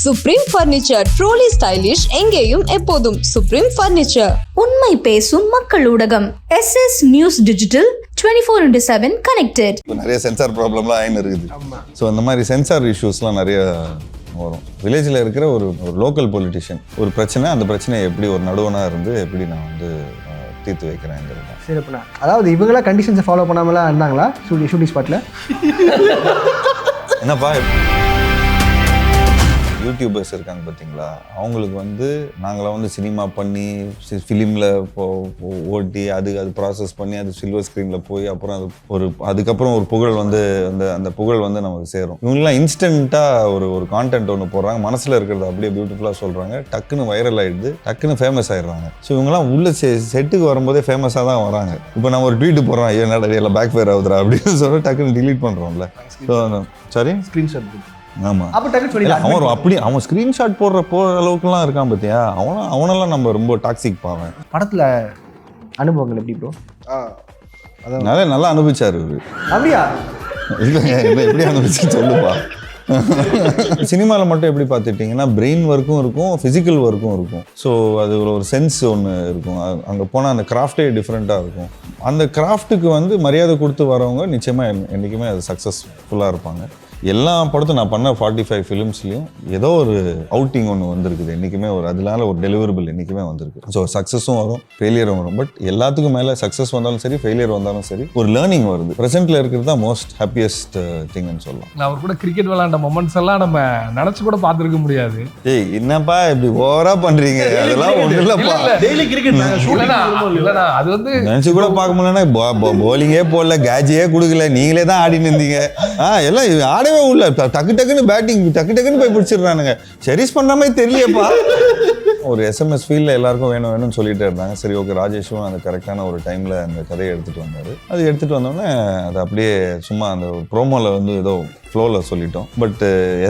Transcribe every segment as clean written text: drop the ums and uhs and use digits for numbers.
Supreme furniture, truly stylish, எங்கேயும் எப்போதும் supreme furniture. உண்மை பேசும் மக்கள் ஊடகம் SS நியூஸ் டிஜிட்டல் 24/7 கனெக்டட். நிறைய சென்சார் ப்ராப்ளம்லாம் ஆயின்னு இருக்குது. ஸோ அந்த மாதிரி சென்சார் இஷ்யூஸ்லாம் நிறைய வரும். வில்லேஜில் இருக்கிற ஒரு லோக்கல் பொலிட்டிஷியன் ஒரு பிரச்சனை, அந்த பிரச்சனையை எப்படி ஒரு நடுவனாக இருந்து எப்படி நான் வந்து தீர்த்து வைக்கிறேங்கிறது தான். சிறப்புண்ணா. அதாவது இவங்களாம் கண்டிஷன்ஸை ஃபாலோ பண்ணாமலாம் இருந்தாங்களா ஷூட்டிங் ஸ்பாட்டில்? என்னப்பா யூடியூபர்ஸ் இருக்காங்க பார்த்தீங்களா, அவங்களுக்கு வந்து நாங்களாம் வந்து சினிமா பண்ணி ஃபிலிமில் ஓட்டி அது ப்ராசஸ் பண்ணி அது சில்வர் ஸ்க்ரீனில் போய் அப்புறம் அது அதுக்கப்புறம் ஒரு புகழ் வந்து அந்த புகழ் வந்து நமக்கு சேரும். இவங்கெல்லாம் இன்ஸ்டண்ட்டாக ஒரு கான்டென்ட் ஒன்று போடுறாங்க, மனசில் இருக்கிறத அப்படியே பியூட்டிஃபுல்லாக சொல்கிறாங்க, டக்குன்னு வைரல் ஆகிடுது, டக்குன்னு ஃபேமஸ் ஆகிடுறாங்க. ஸோ இவங்கெல்லாம் உள்ள செட்டுக்கு வரும்போதே ஃபேமஸாக தான் வராங்க. இப்போ நம்ம ஒரு ட்வீட்டு போடுறோம், ஐயோ எல்லாம் பேக் ஃபேர் ஆகுதுரா அப்படின்னு சொல்லி டக்குன்னு டிலீட் பண்ணுறோம்ல. So sorry screenshot. ஆமாம், அவன் ஸ்க்ரீன்ஷாட் போடுற அளவுக்குலாம் இருக்கான் பார்த்தியா, அவனெல்லாம் நம்ம ரொம்ப டாக்ஸிக் பாவேன். படத்தில் அனுபவங்கள் எப்படி ப்ரோ? நல்லா அனுபவிச்சார் இவரு. அப்படியா? இல்லைங்க, எப்படி அனுபவிச்சு சொல்லுப்பா. சினிமாவில் மட்டும் எப்படி பார்த்துட்டிங்கன்னா பிரெயின் ஒர்க்கும் இருக்கும், ஃபிசிக்கல் ஒர்க்கும் இருக்கும். ஸோ அது ஒரு சென்ஸ் ஒன்று இருக்கும். அங்கே போனால் அந்த கிராஃப்டே டிஃப்ரெண்ட்டாக இருக்கும். அந்த கிராஃப்ட்டுக்கு வந்து மரியாதை கொடுத்து வரவங்க நிச்சயமாக என்றைக்குமே அது சக்ஸஸ்ஃபுல்லாக இருப்பாங்க. எல்லா படத்தும் நான் பண்ண 45 ஃபிலிம்ஸ்லையும் ஏதோ ஒரு அவுட்டிங் ஒன்று வந்திருக்குது என்றைக்குமே. அதனால ஒரு டெலிவரபிள் என்றைக்குமே வந்திருக்கு. ஸோ சக்ஸஸும் வரும், ஃபெயிலியரும் வரும். பட் எல்லாத்துக்கும் மேலே சக்ஸஸ் வந்தாலும் சரி, ஃபெயிலியர் வந்தாலும் சரி, ஒரு லேர்னிங் வருது. ப்ரெசென்ட்டில் இருக்கிறது தான் மோஸ்ட் ஹாப்பியஸ்ட் திங்னு சொல்லலாம். அவர் கூட கிரிக்கெட் விளையாண்ட மொமெண்ட்ஸ் எல்லாம் நம்ம நினச்சி கூட பார்த்துருக்க முடியாது. ஏய் என்னப்பா இப்படி ஓவரா பண்றீங்க, அதெல்லாம் ஒன்றும் இல்லைப்பா. டெய்லி கிரிக்கெட் அது வந்து நினச்சி கூட பார்க்க முடியலன்னா போலிங்கே போடல, கேட்சியே கொடுக்கல, நீங்களே தான் ஆடின்னு இருந்தீங்க. எல்லாம் ஆடவே உள்ள டக்குன்னு பேட்டிங் டக்குன்னு போய் பிடிச்சிடுறானுங்க. செரிஸ் பண்ற மாதிரி தெரியலையப்பா. ஒரு SMS ஃபீல்டில் எல்லாருக்கும் வேணும்னு சொல்லிட்டு இருந்தாங்க. சரி ஓகே, ராஜேஷும் அந்த கரெக்டான ஒரு டைமில் அந்த கதையை எடுத்துகிட்டு வந்தார். அது எடுத்துகிட்டு வந்தோடனே அது அப்படியே சும்மா அந்த ப்ரோமோவில் வந்து ஏதோ ஃப்ளோவில் சொல்லிட்டோம். பட்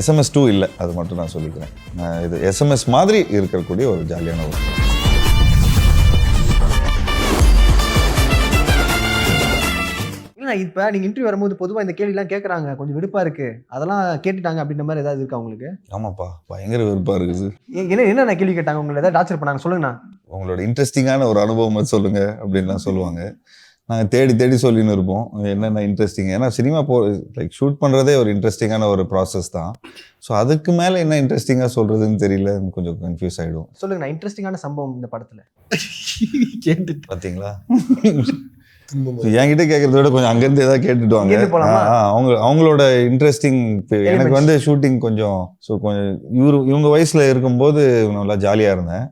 SMS 2 இல்லை, அது மட்டும் நான் சொல்லிக்கிறேன். இது SMS மாதிரி இருக்கக்கூடிய ஒரு ஜாலியான ஒரு இப்போ நீங்கள் இன்டர்வியூ வரும்போது பொதுவாக இந்த கேள்விலாம் கேட்குறாங்க, கொஞ்சம் வெறுப்பாக இருக்குது, அதெல்லாம் கேட்டுட்டாங்க அப்படின்ற மாதிரி ஏதாவது இருக்கா உங்களுக்கு? ஆமாப்பா, பயங்கர வெறுப்பாக இருக்குது. என்ன கேள்வி கேட்டாங்க? உங்களை ஏதாவது டார்ச்சர் பண்ணாங்க? சொல்லுங்கண்ணா. உங்களோட இன்ட்ரெஸ்டிங்கான ஒரு அனுபவம் சொல்லுங்கள் அப்படின்லாம் சொல்லுவாங்க. நாங்கள் தேடி சொல்லின்னு இருப்போம் என்னென்ன இன்ட்ரெஸ்டிங். ஏன்னா சினிமா லைக் ஷூட் பண்ணுறதே ஒரு இன்ட்ரெஸ்டிங்கான ஒரு ப்ராசஸ் தான். ஸோ அதுக்கு மேலே என்ன இன்ட்ரெஸ்டிங்காக சொல்கிறதுன்னு தெரியல, கொஞ்சம் கன்ஃபியூஸ் ஆகிடும். சொல்லுங்கண்ணா, இன்ட்ரெஸ்டிங்கான சம்பவம் இந்த படத்தில் கேட்டுட்டு பார்த்தீங்களா? என்கிட்ட கேட்கறத விட கொஞ்சம் அங்கேருந்து ஏதாவது கேட்டுட்டு வாங்க. அவங்களோட இன்ட்ரெஸ்டிங். எனக்கு வந்து ஷூட்டிங் கொஞ்சம் இவங்க வயசில் இருக்கும்போது நல்லா ஜாலியாக இருந்தேன்.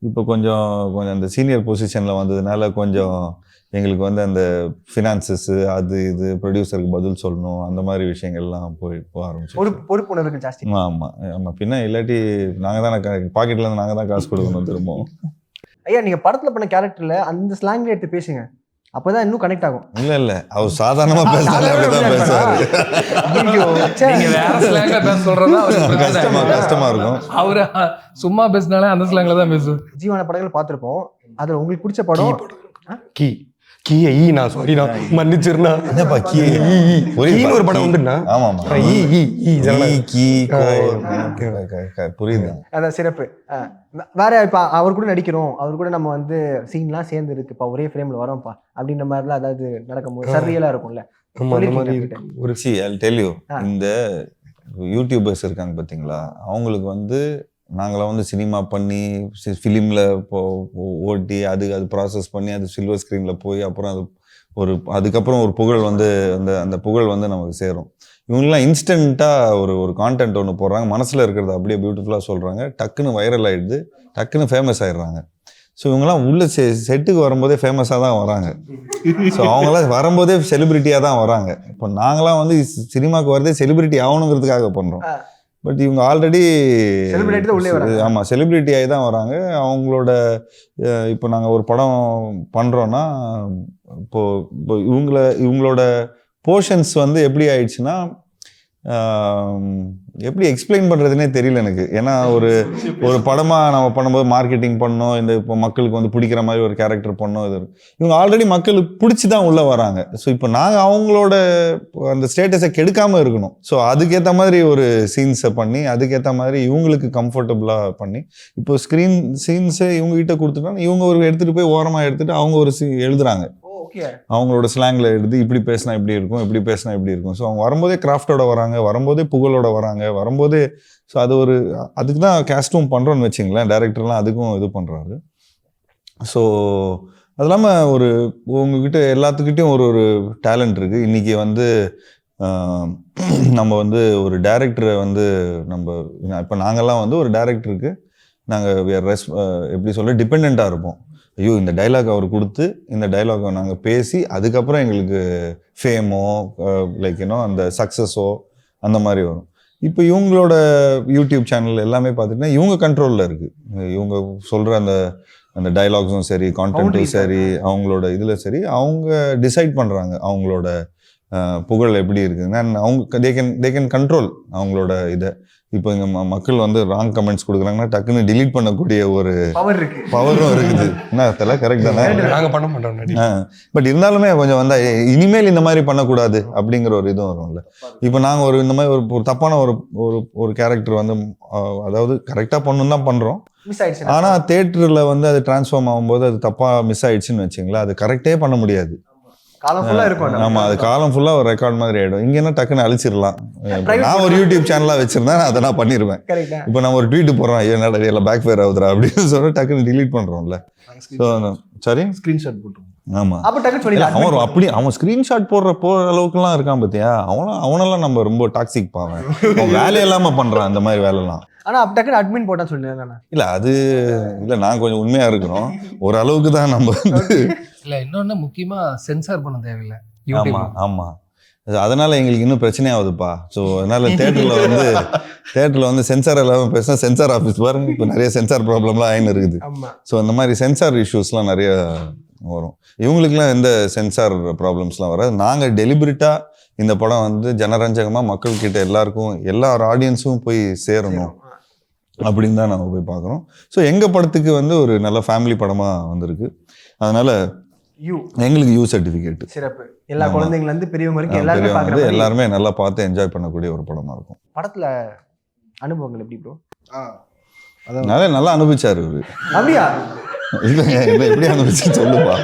இப்போ கொஞ்சம் அந்த சீனியர் பொசிஷனில் வந்ததுனால கொஞ்சம் எங்களுக்கு வந்து அந்த ஃபினான்சஸ் அது இது ப்ரொடியூசருக்கு பதில் சொல்லணும், அந்த மாதிரி விஷயங்கள்லாம் போக ஆரம்பிச்சு. பொறுப்புணர்வு ஜாஸ்தி. ஆமாம். பின்ன இல்லாட்டி நாங்கள் தான் பாக்கெட்லேருந்து நாங்கள் தான் காசு கொடுக்கணும் திரும்பவும். ஐயா, நீங்கள் படத்தில் பண்ண கேரக்டரில் அந்த ஸ்லாங்லேயே எடுத்து பேசுங்க, அப்பதான் இன்னும் கனெக்ட் ஆகும். இல்ல அவர் சாதாரணமா பேசுறாரு. கஷ்டமா இருக்கும். அவரு சும்மா பேசினாலே அந்த ஸ்லாங்ல தான் பேசுவோம். ஜீவான படங்கள் பார்த்திருப்போம். அதுல உங்களுக்கு பிடிச்ச படம் நான் சாரிண்ணா, மன்னிச்சிருண்ணா. என்னப்பா ஒரு படம் உண்டுண்ணா. புரியுது. அதான் சிறப்பு. வேற இப்ப அவர் கூட நடிக்கிறோம், அவர் கூட நம்ம வந்து சீன்லாம் சேர்ந்து இருக்குப்பா, ஒரே ஃப்ரேம்ல வரோம்ப்பா அப்படின்ற மாதிரிலாம் அதாவது நடக்கும்போது சரியலா இருக்கும்ல. ஒரு டெல் யூ, இந்த யூடியூபர்ஸ் இருக்காங்க பார்த்தீங்களா, அவங்களுக்கு வந்து நாங்களாம் வந்து சினிமா பண்ணி ஃபிலிமில் ஓட்டி அது ப்ராசஸ் பண்ணி அது சில்வர் ஸ்க்ரீனில் போய் அப்புறம் அதுக்கப்புறம் ஒரு புகழ் வந்து அந்த புகழ் வந்து நமக்கு சேரும். இவங்கெல்லாம் இன்ஸ்டண்ட்டாக ஒரு கான்டென்ட் ஒன்று போடுறாங்க, மனசில் இருக்கிறத அப்படியே பியூட்டிஃபுல்லாக சொல்கிறாங்க, டக்குன்னு வைரல் ஆகிடுது, டக்குன்னு ஃபேமஸ் ஆகிடுறாங்க. ஸோ இவங்கெல்லாம் உள்ள செட்டுக்கு வரும்போதே ஃபேமஸாக தான் வராங்க. ஸோ அவங்களாம் வரும்போதே செலிப்ரிட்டியாக தான் வராங்க. இப்போ நாங்களாம் வந்து சினிமாவுக்கு வரதே செலிப்ரிட்டி ஆகணுங்கிறதுக்காக பண்ணுறோம். பட் இவங்க ஆல்ரெடி ஆமாம் செலிப்ரிட்டி ஆகி தான் வராங்க. அவங்களோட இப்போ நாங்கள் ஒரு படம் பண்ணுறோன்னா இப்போ இவங்களோட போர்ஷன்ஸ் வந்து எப்படி ஆயிடுச்சுன்னா, எப்படி எக்ஸ்பிளைன் பண்ணுறதுனே தெரியல எனக்கு. ஏன்னா ஒரு படமாக நம்ம பண்ணும்போது மார்க்கெட்டிங் பண்ணோம், இந்த இப்போ மக்களுக்கு வந்து பிடிக்கிற மாதிரி ஒரு கேரக்டர் பண்ணோம். இது இவங்க ஆல்ரெடி மக்களுக்கு பிடிச்சி தான் உள்ளே வராங்க. ஸோ இப்போ நாங்கள் அவங்களோட அந்த ஸ்டேட்டஸை கெடுக்காமல் இருக்கணும். ஸோ அதுக்கேற்ற மாதிரி ஒரு சீன்ஸை பண்ணி அதுக்கேற்ற மாதிரி இவங்களுக்கு கம்ஃபர்டபுளாக பண்ணி இப்போ ஸ்க்ரீன் சீன்ஸை இவங்ககிட்ட கொடுத்துட்டோன்னா இவங்க ஒரு எடுத்துகிட்டு போய் ஓரமாக எடுத்துகிட்டு அவங்க ஒரு எழுதுறாங்க. அவங்களோட ஸ்லாங்கில் எடுத்து இப்படி பேசினா இப்படி இருக்கும், இப்படி பேசினா இப்படி இருக்கும். ஸோ அவங்க வரும்போதே கிராஃப்டோட வராங்க, வரும்போதே புகழோட வராங்க, வரும்போதே ஸோ அது அதுக்கு தான் கேஸ்ட்டும் பண்ணுறோன்னு வச்சிங்களேன். டைரக்டர்லாம் அதுக்கும் இது பண்ணுறாரு. ஸோ அது இல்லாமல் உங்ககிட்ட எல்லாத்துக்கிட்டையும் ஒரு டேலண்ட் இருக்குது. இன்றைக்கி வந்து நம்ம வந்து ஒரு டைரக்டரை வந்து இப்போ நாங்கள்லாம் வந்து ஒரு டைரக்டருக்கு நாங்கள் எப்படி சொல்ல டிபெண்ட்டாக இருப்போம். ஐயோ இந்த டைலாக் அவர் கொடுத்து இந்த டைலாகை நாங்கள் பேசி அதுக்கப்புறம் எங்களுக்கு ஃபேமோ லைக் அந்த சக்ஸஸோ அந்த மாதிரி வரும். இப்போ இவங்களோட யூடியூப் சேனல் எல்லாமே பார்த்துட்டிங்கன்னா இவங்க கண்ட்ரோலில் இருக்குது. இவங்க சொல்கிற அந்த டைலாக்ஸும் சரி, கான்டென்ட்டும் சரி, அவங்களோட இதில் சரி, அவங்க டிசைட் பண்ணுறாங்க அவங்களோட புகழ் எப்படி இருக்குதுன்னா அவங்க தே கேன் கண்ட்ரோல் அவங்களோட இதை. இப்போ இங்கே மக்கள் வந்து ராங் கமெண்ட்ஸ் கொடுக்குறாங்கன்னா டக்குன்னு டிலீட் பண்ணக்கூடிய ஒரு பவரும் இருக்குது. என்ன தெரியல, கரெக்ட் தானே? நாங்கள் பண்ண மாட்டோம். பட் இருந்தாலுமே கொஞ்சம் வந்து இனிமேல் இந்த மாதிரி பண்ணக்கூடாது அப்படிங்கிற ஒரு இதுவும் வரும்ல. இப்போ நாங்கள் இந்த மாதிரி ஒரு தப்பான ஒரு கேரக்டர் வந்து அதாவது கரெக்டாக பண்ணணும் தான் பண்ணுறோம். ஆனால் தேட்டரில் வந்து அது டிரான்ஸ்ஃபார்ம் ஆகும்போது அது தப்பாக மிஸ் ஆயிடுச்சுன்னு வச்சுங்களேன், அது கரெக்டே பண்ண முடியாது. காலம் ஃபுல்லா இருக்கும். ஆமா, அது காலம் ஃபுல்லா ஒரு ரெக்கார்ட் மாதிரி ஆயிடும். இங்க என்ன டக்குன்னு அழிச்சிடலாம். நான் ஒரு யூடியூப் சேனலா வச்சிருந்தேன், அதை நான் பண்ணிருவேன். இப்போ நம்ம ஒரு ட்வீட் போடுறோம், ஐயோ என்னடா எல்லாம் பேக் ஃபயர் ஆகுதுரா அப்படின்னு சொல்லி டக்குன்னு டிலீட் பண்றோம்ல. சரி, ஸ்கிரீன்ஷாட் போட்டுருவோம். ஆமா, அவன் ஸ்கிரீன்ஷாட் போடுற அளவுக்குலாம் இருக்கான் பாத்தியா? அவனெல்லாம் நம்ம ரொம்ப டாக்ஸிக் பாவேன். வேலை இல்லாம பண்றான் அந்த மாதிரி வேலைலாம். ஆனா டக்குன்னு அட்மின் போட்டா சொன்னேன். இல்ல அது இல்ல, நான் கொஞ்சம் உண்மையா இருக்கிறோம் ஒரு அளவுக்கு தான் நம்ம இல்ல. இன்னொன்னு முக்கியமா சென்சார் பண்ண தேவையில்லை. ஆமா ஆமா, அதனால எங்களுக்கு இன்னும் பிரச்சனையாகுதுப்பா. ஸோ அதனால தேட்டரில் வந்து சென்சார் இல்லாமல் பேசினா சென்சார் ஆஃபீஸ் பாருங்க, இப்போ நிறைய சென்சார் ப்ராப்ளம்லாம் ஆயின்னு இருக்குது. ஸோ அந்த மாதிரி சென்சார் இஷ்யூஸ்லாம் நிறைய வரும். இவங்களுக்குலாம் எந்த சென்சார் ப்ராப்ளம்ஸ்லாம் வராது. நாங்கள் டெலிபரேட்டாக இந்த படம் வந்து ஜனரஞ்சகமாக மக்கள்கிட்ட எல்லாருக்கும் எல்லா ஆடியன்ஸும் போய் சேரணும் அப்படின்னு தான் நம்ம போய் பார்க்குறோம். ஸோ எங்கள் படத்துக்கு வந்து ஒரு நல்ல ஃபேமிலி படமாக வந்திருக்கு. அதனால எங்களுக்கு யூ சர்டிஃபிகேட் சிறப்பு. எல்லா குழந்தைங்கள்ல இருந்து பெரியவங்க வரைக்கும் எல்லாருமே நல்லா பார்த்து என்ஜாய் பண்ணக்கூடிய ஒரு படமா இருக்கும். படத்துல அனுபவங்கள் எப்படி ப்ரோ? அதனால நல்லா அனுபவிச்சாரு இவரு. அப்படியா? இல்லைங்க, எப்படி அனுபவிச்சு சொல்லுப்பா.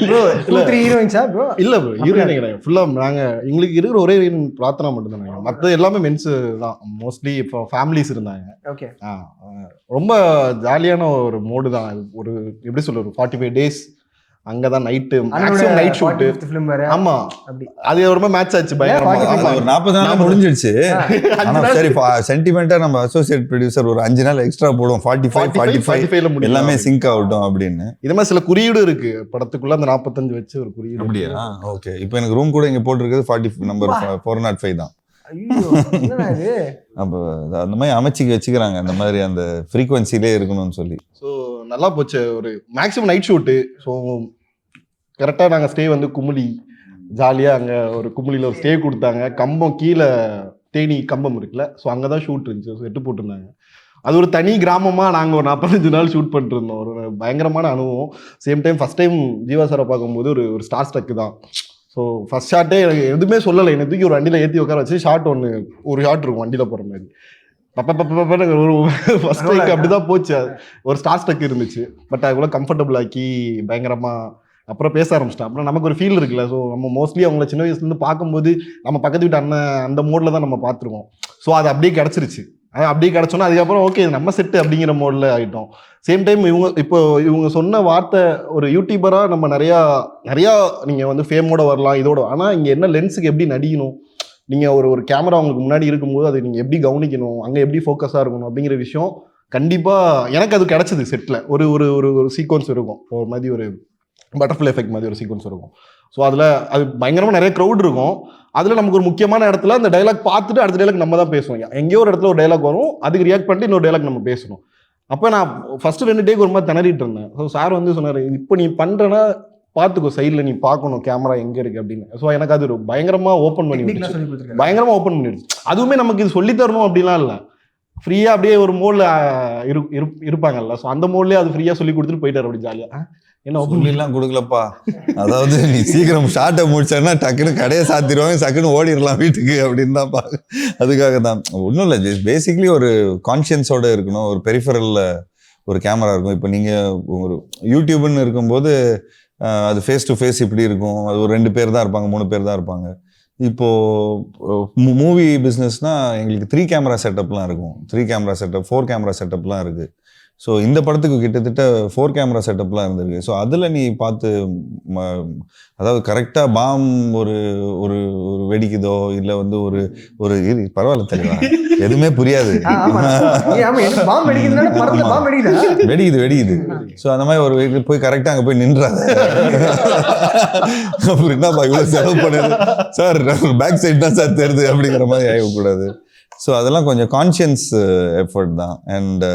ப்ரோ 2-3 ஹீரோயின்ஸா ப்ரோ? இல்ல ப்ரோ, ஹீரோயின் கிடையாது. ஃபுல்லா நாங்க எங்களுக்கு இருக்கிற ஒரே ஹீரோயின் பிரார்த்தனா மட்டும் தானே. மற்றது எல்லாமே மென்ஸ் தான். மோஸ்ட்லி இப்போ ஃபேமிலிஸ் இருந்தாங்க. ஓகே. ரொம்ப ஜாலியான ஒரு மோடு தான். ஒரு எப்படி சொல்ற, ஒரு 45 days அங்கதான் நைட்டு மேக்ஸிமம் நைட் ஷூட். ஆமா, அது ரொம்ப மேட்ச் ஆச்சு பயங்கரமா. ஒரு 40 நாள் முடிஞ்சிடுச்சு. ஆனா சரி, சென்டிமெண்டா நம்ம அசோசியேட் ப்ரொடியூசர் ஒரு 5 நாள் எக்ஸ்ட்ரா போடுவோம், 45 எல்லாமே சிங்க் ஆகட்டும் அப்படின்னு. இது மாதிரி சில குறியீடு இருக்கு படத்துக்குள்ள. அந்த 45 வச்சு ஒரு குறியீடு. அப்படியா? ஓகே. இப்போ எனக்கு ரூம் கூட இங்க போட்டிருக்கிறது 40 நம்பர் 405 தான். அப்போ அந்த மாதிரி அமைச்சு வச்சுக்கிறாங்க, அந்த மாதிரி அந்த ஃப்ரீக்வன்சிலே இருக்கணும்னு சொல்லி. ஸோ நல்லா போச்சு. ஒரு மேக்ஸிமம் நைட் ஷூட்டு. ஸோ கரெக்டாக நாங்கள் ஸ்டே வந்து குமுளி, ஜாலியாக அங்கே ஒரு குமுளியில் ஒரு ஸ்டே கொடுத்தாங்க. கம்பம் கீழே தேனி கம்பம் இருக்குல்ல, ஸோ அங்கே தான் ஷூட் இருந்துச்சு. ஸோ எட்டு போட்டிருந்தாங்க. அது ஒரு தனி கிராமமாக நாங்கள் ஒரு 45 நாள் ஷூட் பண்ணிட்டு இருந்தோம். ஒரு பயங்கரமான அனுபவம். Same time first time Jeeva சாரை பார்க்கும்போது ஒரு ஸ்டார் ஸ்டக்கு தான். ஸோ ஃபஸ்ட் ஷாட்டே எனக்கு எதுவுமே சொல்லலை. என்னை தூக்கி ஒரு வண்டியில் ஏற்றி உட்கார வச்சு ஷாட் ஒரு ஷாட் இருக்கும் வண்டியில் போகிற மாதிரி. ஒரு ஃபர்ஸ்ட் டைம் அப்படிதான் போச்சு. ஒரு ஸ்டார் ஸ்டக் இருந்துச்சு. பட் அதுக்குள்ள கம்ஃபர்டபுள் ஆக்கி பயங்கரமாக அப்புறம் பேச ஆரம்பிச்சிட்டேன். அப்புறம் நமக்கு ஒரு ஃபீல் இருக்குல்ல. ஸோ நம்ம மோஸ்ட்லி அவங்கள சின்ன வயசுலேருந்து பார்க்கும்போது நம்ம பக்கத்து வீட்டு அண்ணன் அந்த மோடில் தான் நம்ம பார்த்துருக்கோம். ஸோ அது அப்படியே கிடச்சிருச்சு. அப்படியே கிடச்சோன்னா அதுக்கப்புறம் ஓகே நம்ம செட்டு அப்படிங்கிற மோடில் ஆகிட்டோம். சேம் டைம் இவங்க சொன்ன வார்த்தை, ஒரு யூடியூபராக நம்ம நிறையா நீங்கள் வந்து ஃபேமோட வரலாம் இதோட. ஆனால் இங்கே என்ன லென்ஸுக்கு எப்படி நடிக்கணும், நீங்கள் ஒரு கேமரா உங்களுக்கு முன்னாடி இருக்கும்போது அதை நீங்கள் எப்படி கவனிக்கணும், அங்கே எப்படி ஃபோக்கஸாக இருக்கணும் அப்படிங்கிற விஷயம் கண்டிப்பாக எனக்கு அது கிடச்சிது. செட்டில் ஒரு ஒரு சீக்வன்ஸ் இருக்கும், ஒரு மாதிரி ஒரு பட்டர்ஃப்ளை எஃபெக்ட் மாதிரி ஒரு சீக்வன்ஸ் இருக்கும். ஸோ அதில் அது பயங்கரமாக நிறைய க்ரௌட் இருக்கும். அதில் நமக்கு ஒரு முக்கியமான இடத்துல அந்த டைலாக் பார்த்துட்டு அடுத்த டைலாக் நம்ம தான் பேசுவோம். எங்கேயோ ஒரு இடத்துல ஒரு டைலாக் வரும், அதுக்கு ரியாக்ட் பண்ணிட்டு இன்னொரு டைலாக் நம்ம பேசணும். அப்போ நான் ஃபஸ்ட்டு 2 டேக்கு ஒரு மாதிரி திணறிட்டு இருந்தேன். ஸோ சார் வந்து சொன்னார், இப்போ நீ பண்ணுறேன்னா பார்த்துக்கோ சைடில் நீ பார்க்கணும் கேமரா எங்கே இருக்குது அப்படின்னு. ஸோ எனக்கு அது ஒரு பயங்கரமாக ஓப்பன் பண்ணி டெக்னிக்லாம் சொல்லி கொடுத்துருக்காங்க. பயங்கரமாக ஓப்பன் பண்ணிடுச்சு. அதுவுமே நமக்கு இது சொல்லி தரணும் அப்படிலாம் இல்லை, ஃப்ரீயாக அப்படியே ஒரு மோடில் இருப்பாங்கல்ல, ஸோ அந்த மோட்லேயே அது ஃப்ரீயாக சொல்லி கொடுத்துட்டு போயிட்டார் அப்படி ஜாலியாக. என்ன ஓப்பன்லாம் கொடுக்கலப்பா, அதாவது நீ சீக்கிரம் ஷார்ட்டை முடிச்சேன்னா டக்குன்னு கடையை சாத்திடுவாங்க, டக்குன்னு ஓடிடலாம் வீட்டுக்கு அப்படின்னு தான் அதுக்காக தான். ஒன்றும் இல்லை, பேசிக்லி ஒரு கான்ஷியன்ஸோட இருக்கணும், ஒரு பெரிஃபரலில் ஒரு கேமரா இருக்கும். இப்போ நீங்கள் ஒரு யூடியூப்னு இருக்கும்போது அது ஃபேஸ் டு ஃபேஸ் இப்படி இருக்கும், அது ஒரு 2 பேர் தான் இருப்பாங்க, 3 பேர் தான் இருப்பாங்க. இப்போது மூவி பிஸ்னஸ்னால் எங்களுக்கு 3 கேமரா செட்டப்லாம் இருக்கும், 3 கேமரா செட்டப், 4 கேமரா செட்டப்லாம் இருக்குது. ஸோ இந்த படத்துக்கு கிட்டத்தட்ட 4 கேமரா செட்டப்லாம் இருந்திருக்கு. ஸோ அதில் நீ பார்த்து அதாவது கரெக்டாக பாம் ஒரு ஒரு ஒரு வெடிக்குதோ இல்லை வந்து ஒரு ஒரு பரவாயில்ல தெரியல, எதுவுமே புரியாது, வெடிக்குது. ஸோ அந்த மாதிரி ஒரு போய் கரெக்டாக அங்கே போய் நின்றாங்க, அப்புறம் என்னப்பா இவ்வளோ செலவு பண்ணுது சார், பேக் சைட் தான் சார் தெரியுது அப்படிங்கிற மாதிரி ஆகக்கூடாது. ஸோ அதெல்லாம் கொஞ்சம் கான்ஷியன்ஸ் எஃபர்ட் தான். அண்ட்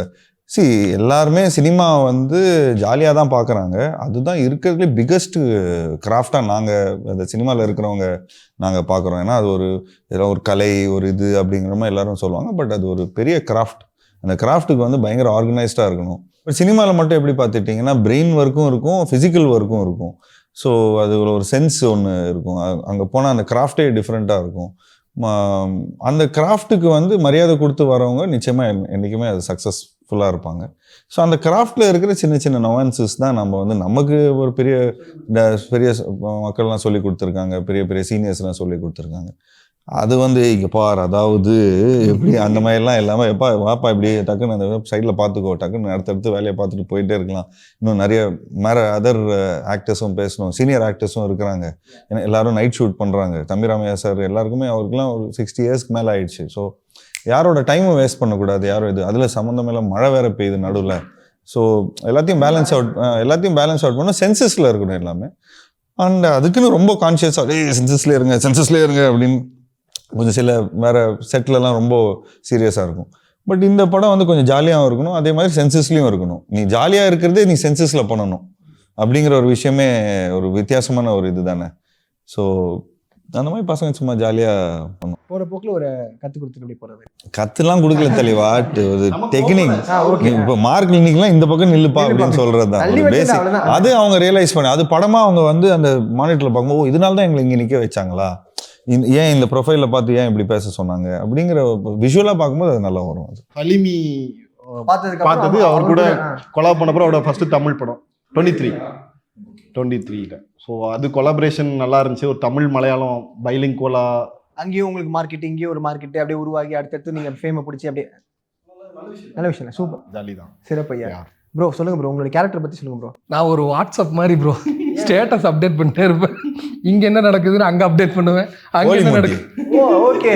எல்லாருமே சினிமா வந்து ஜாலியாக தான் பார்க்குறாங்க, அதுதான் இருக்கிறதுலே பிக்கஸ்ட் கிராஃப்டாக நாங்கள் அந்த சினிமாவில் இருக்கிறவங்க நாங்கள் பார்க்குறோம். ஏன்னா அது ஏதோ ஒரு கலை ஒரு இது அப்படிங்கிற மாதிரி எல்லாரும் சொல்லுவாங்க. பட் அது ஒரு பெரிய கிராஃப்ட், அந்த கிராஃப்ட்டுக்கு வந்து பயங்கர ஆர்கனைஸ்டாக இருக்கணும். பட் சினிமாவில் மட்டும் எப்படி பார்த்துட்டிங்கன்னா பிரெயின் ஒர்க்கும் இருக்கும், ஃபிசிக்கல் ஒர்க்கும் இருக்கும். ஸோ அது ஒரு சென்ஸ் ஒன்று இருக்கும், அங்கே போனால் அந்த கிராஃப்டே டிஃப்ரெண்ட்டாக இருக்கும். அந்த கிராஃப்ட்டுக்கு வந்து மரியாதை கொடுத்து வரவங்க நிச்சயமாக என்றைக்குமே அது சக்ஸஸ்ஃபுல்லாக இருப்பாங்க. ஸோ அந்த கிராஃப்டில் இருக்கிற சின்ன சின்ன நொவன்சஸ் தான் நம்ம வந்து நமக்கு ஒரு பெரிய மக்கள்லாம் சொல்லி கொடுத்துருக்காங்க, பெரிய பெரிய சீனியர்ஸ்லாம் சொல்லி கொடுத்துருக்காங்க. அது வந்து இங்கே பார், அதாவது எப்படி அந்த மாதிரிலாம் எல்லாமே எப்பா வாப்பா இப்படி டக்குன்னு அந்த சைடில் பார்த்துக்கோ, டக்குன்னு அடுத்தடுத்து வேலையை பார்த்துட்டு போயிட்டே இருக்கலாம். இன்னும் நிறைய அதர் ஆக்டர்ஸும் பேசணும், சீனியர் ஆக்டர்ஸும் இருக்கிறாங்க. ஏன்னா எல்லாரும் நைட் ஷூட் பண்ணுறாங்க. தம்பிராமையா சார் எல்லாருக்குமே அவருக்குலாம் ஒரு 60 இயர்ஸ்க்கு மேலே ஆயிடுச்சு. ஸோ யாரோட டைமும் வேஸ்ட் பண்ணக்கூடாது, யாரும் இது அதில் சம்மந்தமெல்லாம் மழை வேற பெய்யுது நடுவில். ஸோ எல்லாத்தையும் பேலன்ஸ் அவுட் பண்ண சென்சஸில் இருக்கணும் எல்லாமே. அண்ட் அதுக்குன்னு ரொம்ப கான்ஷியஸாக சென்சஸ்லேயே இருங்க அப்படின்னு கொஞ்சம் சில வேறு செட்டிலலாம் ரொம்ப சீரியஸாக இருக்கும். பட் இந்த படம் வந்து கொஞ்சம் ஜாலியாகவும் இருக்கணும், அதே மாதிரி சென்சஸ்லேயும் இருக்கணும். நீ ஜாலியாக இருக்கிறதே நீ சென்சஸில் பண்ணணும் அப்படிங்கிற ஒரு விஷயமே ஒரு வித்தியாசமான ஒரு இது தானே. ஸோ அந்த மாதிரி பசங்க சும்மா ஜாலியாக பண்ணும். போகிற போக்கில் ஒரு கற்றுக் கொடுத்துட்டு அப்படி போகிறது. கற்றுலாம் கொடுக்கல தெளிவா, ஒரு டெக்னிக். இப்போ மார்க் கிளினிக்லாம் இந்த பக்கம் நில்லுப்பா அப்படின்னு சொல்கிறது தான் ஒரு பேசிக். அது அவங்க ரியலைஸ் பண்ணி அது படமாக அவங்க வந்து அந்த மானிட்டரில் பார்க்கும்போது இதனால தான் எங்களை இங்கே நிற்க வச்சாங்களா, ஏன் இந்த ப்ரொஃபைலில் பார்த்து ஏன் இப்படி பேச சொன்னாங்க அப்படிங்கிற விஷுவலாக பார்க்கும்போது அது நல்லா வரும். அது ஹலிமி பார்த்தது அவர் கூட கொலாப் பண்ணப்போ அவரோட ஃபர்ஸ்ட் தமிழ் படம் 23 ஸோ அது கொலாபரேஷன் நல்லா இருந்துச்சு. ஒரு தமிழ் மலையாளம் பைலிங்குவலா, அங்கேயும் உங்களுக்கு மார்க்கெட், இங்கேயும் ஒரு மார்க்கெட் அப்படியே உருவாகி அடுத்தடுத்து நீங்கள் ஃபேமை பிடிச்சி அப்படியே நல்ல விஷயம். சூப்பர், ஜாலி தான். சிறப்பையா. ப்ரோ சொல்லுங்க ப்ரோ, உங்களோட கேரக்டர் பற்றி சொல்லுங்க ப்ரோ. நான் ஒரு வாட்ஸ்அப் மாதிரி ப்ரோ, ஸ்டேட்டஸ் அப்டேட் பண்ணிட்டே இருப்பேன். இங்கே என்ன நடக்குதுன்னு அங்கே அப்டேட் பண்ணுவேன், அங்கே என்ன நடக்குது. ஓகே,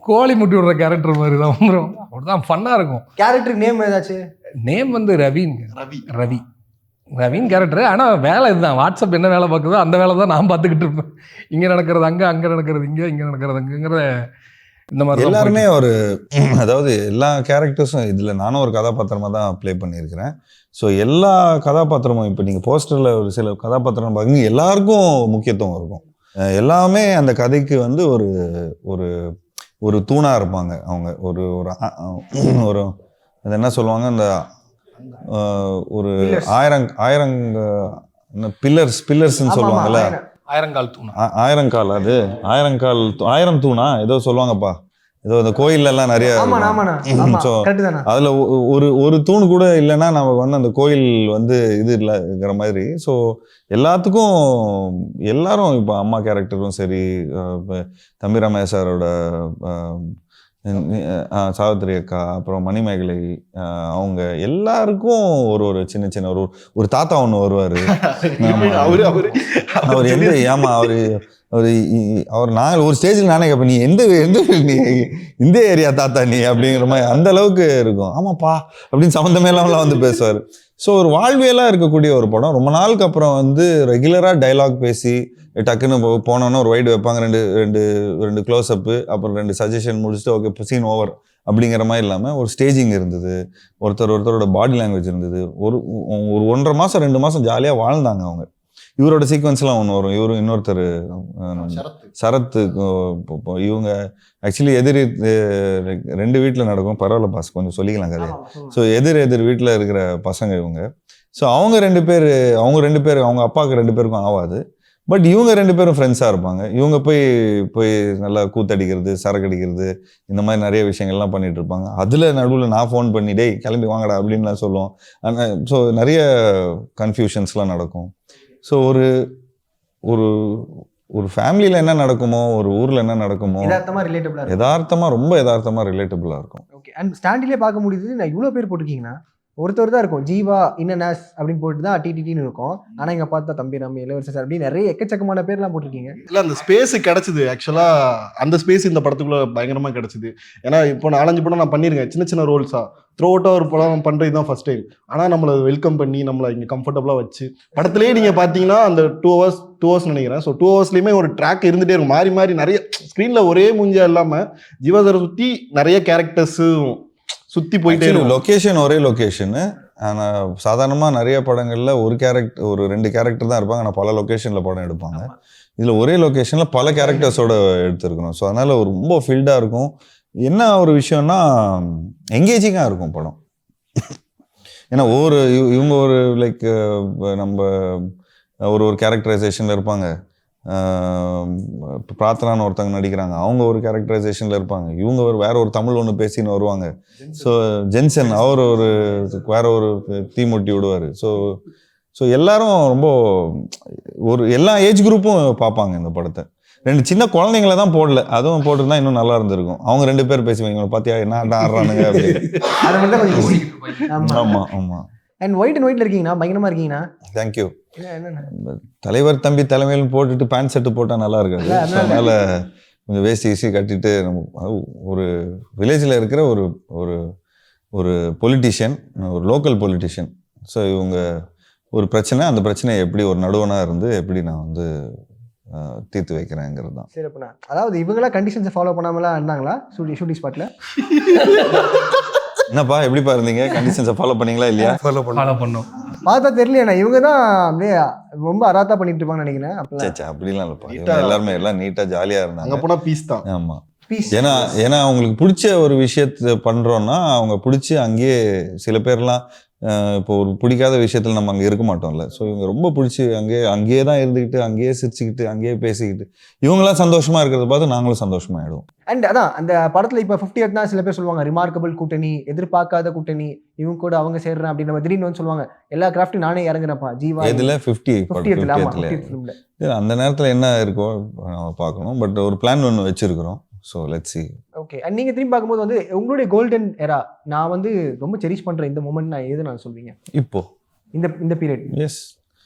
கோழி முட்டி விடுற கேரக்டர் மாதிரி தான் ப்ரோ. அப்படிதான் ஃபன்னாக இருக்கும். கேரக்டருக்கு நேம் ஏதாச்சும்? நேம் வந்து ரவின் கேரக்டர். ஆனால் வேலை இதுதான், வாட்ஸ்அப் என்ன வேலை பார்க்குதோ அந்த வேலை தான் நான் பார்த்துக்கிட்டு இருப்பேன். இங்கே நடக்கிறது அங்கே நடக்கிறது இங்கே நடக்கிறது அங்கேங்கிற இந்த மாதிரி எல்லாருமே ஒரு அதாவது எல்லா கேரக்டர்ஸும் இதில் நானும் ஒரு கதாபாத்திரமாக தான் ப்ளே பண்ணியிருக்கிறேன். ஸோ எல்லா கதாபாத்திரமும் இப்போ நீங்கள் போஸ்டரில் ஒரு சில கதாபாத்திரம் பார்க்குங்க, எல்லாருக்கும் முக்கியத்துவம் இருக்கும். எல்லாமே அந்த கதைக்கு வந்து ஒரு ஒரு ஒரு தூணாக இருப்பாங்க. அவங்க ஒரு ஒரு அது என்ன சொல்லுவாங்க, அந்த ஒரு ஆயிரம் பில்லர்ஸ்ன்னு சொல்லுவாங்கல்ல, ஆயிரங்கால் அது ஆயிரம் தூணா ஏதோ சொல்லுவாங்கப்பா, ஏதோ இந்த கோயிலெல்லாம் நிறைய. ஸோ அதில் ஒரு தூண் கூட இல்லைன்னா நமக்கு வந்து அந்த கோயில் வந்து இது இல்லைங்கிற மாதிரி. ஸோ எல்லாத்துக்கும் எல்லாரும் இப்போ அம்மா கேரக்டரும் சரி, தம்பிராமையா சாரோட சாவித்திரி அக்கா, அப்புறம் மணிமேகலை, அவங்க எல்லாருக்கும் ஒரு சின்ன சின்ன ஒரு தாத்தா ஒன்று வருவார். அவர் எந்த அவர் நான் ஒரு ஸ்டேஜில் நானே கேட்பேன், நீ எந்த நீ இந்த ஏரியா தாத்தா நீ அப்படிங்கிற மாதிரி அந்த அளவுக்கு இருக்கும். ஆமாப்பா அப்படின்னு சம்மந்தமே இல்லாமலாம் வந்து பேசுவார். ஸோ ஒரு வாழ்வியலாக இருக்கக்கூடிய ஒரு படம். ரொம்ப நாளுக்கு அப்புறம் வந்து ரெகுலராக டைலாக் பேசி டக்குன்னு போனோன்னா ஒரு வைடு வைப்பாங்க, ரெண்டு க்ளோஸ்அப்பு, அப்புறம் 2 சஜஷன் முடிச்சுட்டு ஓகே சீன் ஓவர் அப்படிங்கிற மாதிரி இல்லாமல் ஒரு ஸ்டேஜிங் இருந்தது, ஒருத்தரோட பாடி லாங்குவேஜ் இருந்தது. ஒரு 1.5 மாதம் 2 மாதம் ஜாலியாக வாழ்ந்தாங்க அவங்க. இவரோட சீக்வன்ஸ்லாம் ஒன்று வரும். இவரும் இன்னொருத்தர் சரத் இவங்க ஆக்சுவலி எதிர் 2 வீட்டில் நடக்கும். பரவாயில்ல பாஸ், கொஞ்சம் சொல்லிக்கலாம் கதையை. ஸோ எதிர் வீட்டில் இருக்கிற பசங்க இவங்க. ஸோ அவங்க 2 பேர் அவங்க அப்பாவுக்கு 2 பேருக்கும் ஆகாது. பட் இவங்க 2 பேரும் ஃப்ரெண்ட்ஸாக இருப்பாங்க. இவங்க போய் நல்லா கூத்தடிக்கிறது, சரக்கு அடிக்கிறது, இந்த மாதிரி நிறைய விஷயங்கள்லாம் பண்ணிட்டு இருப்பாங்க. அதில் நடுவில் நான் ஃபோன் பண்ணி டேய் கிளம்பி வாங்கடா அப்படின்லாம் சொல்லுவோம். ஸோ நிறைய கன்ஃபியூஷன்ஸ்லாம் நடக்கும். ஸோ ஒரு ஃபேமிலியில் என்ன நடக்குமோ, ஒரு ஊரில் என்ன நடக்குமோ ரொம்ப யதார்த்தமாக ரிலேட்டபிளாக இருக்கும். ஓகே. அண்ட் ஸ்டாண்டிலே பார்க்க முடியுது. நான் இவ்வளோ பேர் போட்டிருக்கீங்கன்னா ஒருத்தர் தான் இருக்கும், ஜீவா இன்னஸ் அப்படின்னு போட்டு தான் டிடிடின்னு இருக்கும். ஆனால் இங்கே பார்த்தா தம்பி ராமி, இளவரசர் சார் அப்படி நிறைய எக்கச்சக்கமான பேர்லாம் போட்டிருக்கீங்க. இல்லை, அந்த ஸ்பேஸ் கிடைச்சிது. ஆக்சுவலாக அந்த ஸ்பேஸ் இந்த படத்துக்குள்ள பயங்கரமாக கிடைச்சிது. ஏன்னா இப்போ 4-5 படம் நான் பண்ணியிருக்கேன், சின்ன ரோல்ஸாக. த்ரூ அவுட்டாக ஒரு படம் பண்ணுறது தான் ஃபர்ஸ்ட் டைம். ஆனால் நம்மளை வெல்கம் பண்ணி நம்மளை இங்கே கம்ஃபர்டபுளாக வச்சு படத்துலேயே நீங்கள் பார்த்தீங்கன்னா அந்த 2 hours நினைக்கிறேன். ஸோ 2 hours ஒரு ட்ராக் இருந்துகிட்டே இருக்கும். மாறி நிறைய ஸ்க்ரீனில் ஒரே மூஞ்சா இல்லாமல் ஜீவா சாரை சுற்றி நிறைய கேரக்டர்ஸும் சுற்றி போயிட்டே இருக்கும். லொக்கேஷன் ஒரே லொக்கேஷனு. ஆனால் சாதாரணமாக நிறைய படங்களில் ஒரு 2 கேரக்டர் தான் இருப்பாங்க. ஆனால் பல லொக்கேஷனில் படம் எடுப்பாங்க. இதில் ஒரே லொக்கேஷனில் பல கேரக்டர்ஸோட எடுத்துருக்கணும். ஸோ அதனால் ரொம்ப ஃபீல்டாக இருக்கும். என்ன ஒரு விஷயம்னா எங்கேஜிங்காக இருக்கும் படம். ஏன்னா இவங்க லைக் நம்ம ஒரு கேரக்டரைசேஷனில் இருப்பாங்க. பிரார்த்தனான்னு ஒருத்தவங்க நடிக்கிறாங்க, அவங்க ஒரு கேரக்டரைசேஷனில் இருப்பாங்க. இவங்க வேற ஒரு தமிழ் ஒன்று பேசின்னு வருவாங்க. ஸோ ஜென்சன் அவர் வேற ஒரு தீமூட்டி விடுவார். ஸோ எல்லாரும் ரொம்ப எல்லா ஏஜ் குரூப்பும் பார்ப்பாங்க இந்த படத்தை. 2 சின்ன குழந்தைங்கள தான் போடல, அதுவும் போட்டிருந்தா இன்னும் நல்லா இருந்திருக்கும். அவங்க 2 பேர் பேசுவாங்க, பார்த்தியா என்ன ஆடுறானுங்க அப்படின்னு. ஆமாம். அண்ட் ஒயிட் அண்ட் ஒயிட்ல இருக்கீங்கன்னா பயங்கரமா இருக்கீங்கன்னா. தேங்க்யூ. தலைவர் தம்பி தலைமையில் போட்டுட்டு பேண்ட் ஷர்ட் போட்டால் நல்லா இருக்காது. அதனால கொஞ்சம் வேஸ்ட் கட்டிட்டு நம்ம ஒரு வில்லேஜில் இருக்கிற ஒரு பொலிட்டிஷியன், ஒரு லோக்கல் பொலிட்டிஷியன். ஸோ இவங்க ஒரு பிரச்சனை, அந்த பிரச்சனையை எப்படி ஒரு நடுவனாக இருந்து எப்படி நான் வந்து தீர்த்து வைக்கிறேங்கிறது தான். சிறப்புண்ணா. அதாவது இவங்களாம் கண்டிஷன்ஸை ஃபாலோ பண்ணாமலாம் இருந்தாங்களா ஷூட்டிங் ஸ்பாட்ல? என்னப்பா எப்படிப்பா இருந்தீங்க? கண்டிஷன்ஸை ஃபாலோ பண்ணீங்களா இல்லையா? ஃபாலோ பண்ணோம். பார்த்தா தெரியலையா, இவங்க தான் அப்படியே ரொம்ப அராத்தா பண்ணிட்டு இருப்பாங்க நினைக்கிறேன். அப்படிலாம் இல்லைப்பா, எல்லாருமே எல்லாம் நீட்டா ஜாலியா இருந்தாங்க. அங்க போனா பீஸ் தான். ஆமா, ஏன்னா அவங்களுக்கு பிடிச்ச ஒரு விஷயத்த பண்றோம்னா அவங்க பிடிச்சி அங்கேயே சில பேர்லாம் இப்போ ஒரு பிடிக்காத விஷயத்துல நம்ம அங்கே இருக்க மாட்டோம்ல. ஸோ இவங்க ரொம்ப பிடிச்சி அங்கேயே தான் இருந்துக்கிட்டு அங்கேயே சிரிச்சுக்கிட்டு அங்கேயே பேசிக்கிட்டு இவங்களாம் சந்தோஷமா இருக்கிறத பார்த்து நாங்களும் சந்தோஷமாயிடுவோம். அண்ட் அதான் அந்த படத்துல இப்போ 50th தான் சில பேர் சொல்லுவாங்க ரிமார்க்கபிள் கூட்டணி, எதிர்பார்க்காத கூட்டணி, இவங்க கூட அவங்க சேர்றேன் அப்படின்னு நம்ம திடீர்னு வந்து சொல்லுவாங்க. எல்லா கிராஃப்டும் நானே இறங்குறப்பா ஜீவா இதுல 50th அந்த நேரத்தில் என்ன இருக்கோ நம்ம பார்க்கணும். பட் ஒரு பிளான் ஒன்று வச்சிருக்கிறோம். So let's see. Okay. And நீங்கள் திரும்பி பார்க்கும்போது வந்து உங்களுடைய கோல்டன் எரா நான் வந்து ரொம்ப செரிஷ் பண்ணுறேன் இந்த மூமெண்ட் நான் எது நான் சொல்வீங்க இப்போ இந்த பீரியட்? எஸ்,